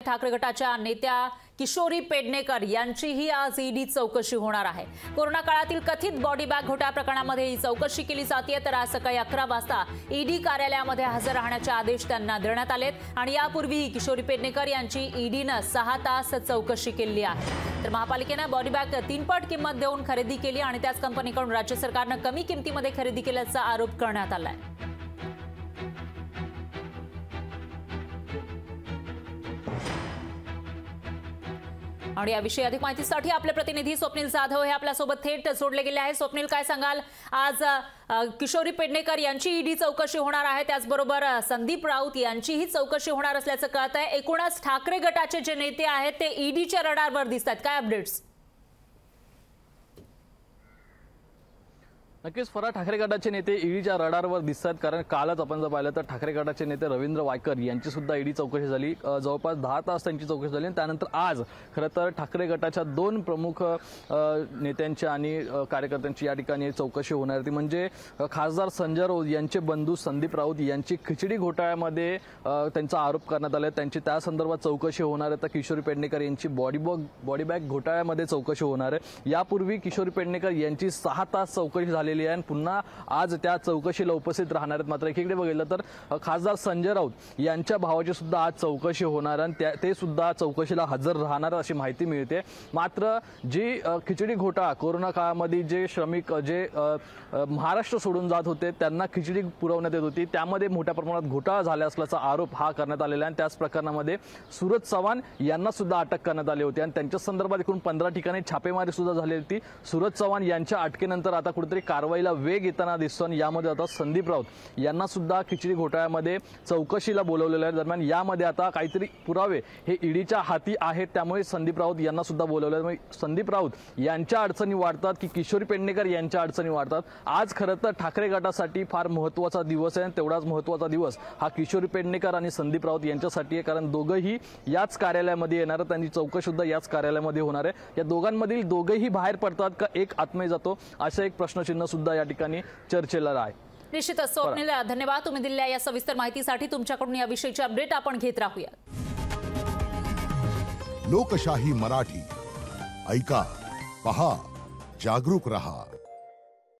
ठाकरे गटाच्या नेत्या किशोरी पेडणेकर यांचीही आज ईडी चौकशी होणार आहे। कोरोना काळातील कथित बॉडी बॅग घोटाळा प्रकरणामध्ये ही चौकशी केली जाते। तर आज सकाळी 11 वाजता ईडी कार्यालयामध्ये हजर राहण्याचे आदेश त्यांना देण्यात आलेत आणि यापूर्वी किशोरी पेडणेकर यांची ईडीने 6 तास चौकशी केली आहे। तर महापालिकेने बॉडी बॅग 3 पट किंमत देऊन खरेदी केली आणि त्याच कंपनीकडून राज्य सरकारने कमी किमतीमध्ये खरेदी केल्याचा आरोप करण्यात आलाय। आणि याविषयी अधिक माहितीसाठी आपले प्रतिनिधी स्वप्नील जाधव हे आपल्यासोबत थेट जोडले गेले आहे। स्वप्नील, काय सांगाल? आज किशोरी पेडणेकर यांची ईडी चौकशी होणार आहे, त्याचबरोबर संदीप राऊत यांचीही चौकशी होणार असल्याचं कळत आहे। एकूणच ठाकरे गटाचे जे नेते आहेत ते ईडीच्या रडारवर दिसतात, काय अपडेट्स? नक्कीच फरार ठाकरे गटाचे नेते ईडीच्या रडारवर दिसतात, कारण कालच आपण जर पाहिलं तर ठाकरे गटाचे नेते रवींद्र वायकर यांची सुद्धा ईडी चौकशी झाली। जवळपास 10 तास त्यांची चौकशी झाली आणि त्यानंतर आज खरं तर ठाकरे गटाच्या 2 प्रमुख नेत्यांची आणि कार्यकर्त्यांची या ठिकाणी चौकशी होणार होती। म्हणजे खासदार संजय राऊत यांचे बंधू संदीप राऊत यांची खिचडी घोटाळ्यामध्ये त्यांचा आरोप करण्यात आला, त्यांची त्या संदर्भात चौकशी होणार आहे। तर किशोरी पेडणेकर यांची बॉडी बॅग घोटाळ्यामध्ये चौकशी होणार आहे। यापूर्वी किशोरी पेडणेकर यांची 6 तास चौकशी झाली आणि पुन्हा आज त्या चौकशीला उपस्थित राहणार आहेत। मात्र एकीकडे बघितलं तर खासदार संजय राऊत यांच्या भावाची सुद्धा आज चौकशी होणार आणि ते सुद्धा चौकशीला हजर राहणार अशी माहिती मिळते। मात्र जी खिचडी घोटाळा कोरोना काळामध्ये जे श्रमिक जे महाराष्ट्र सोडून जात होते त्यांना खिचडी पुरवण्यात येत होती, त्यामध्ये मोठ्या प्रमाणात घोटाळा झाला असल्याचा आरोप हा करण्यात आलेला आहे। त्याच प्रकरणामध्ये सूरज चव्हाण यांना सुद्धा अटक करण्यात आली होती आणि त्यांच्या संदर्भात एकूण 15 ठिकाणी छापेमारी सुद्धा झाली होती। सूरज चव्हाण यांच्या अटकेनंतर आता कुठेतरी कारवाईला वेग येताना दिसतो आणि यामध्ये आता संदीप राऊत यांना सुद्धा खिचडी घोटाळ्यामध्ये चौकशीला बोलवलेलं आहे। दरम्यान यामध्ये आता काहीतरी पुरावे हे ईडीच्या हाती आहेत, त्यामुळे संदीप राऊत यांना सुद्धा बोलवलं आहे। संदीप राऊत यांच्या अडचणी वाढतात की किशोरी पेडणेकर यांच्या अडचणी वाढतात? आज खरं तर ठाकरे गटासाठी फार महत्त्वाचा दिवस आहे, तेवढाच महत्त्वाचा दिवस हा किशोरी पेडणेकर आणि संदीप राऊत यांच्यासाठी आहे, कारण दोघंही याच कार्यालयामध्ये येणार आहेत, त्यांची चौकशी सुद्धा याच कार्यालयामध्ये होणार आहे। या दोघांमधील दोघेही बाहेर पडतात का एक आत्मय जातो, असं एक प्रश्नचिन्ह सुद्धा या ठिकाणी चर्चेला आहे। निश्चितच स्वप्नील, धन्यवाद तुम्ही दिलेल्या या सविस्तर माहितीसाठी। तुमच्याकडून या विषयीची अपडेट आपण घेत राहूया। लोकशाही मराठी ऐका, पहा, जागरूक रहा।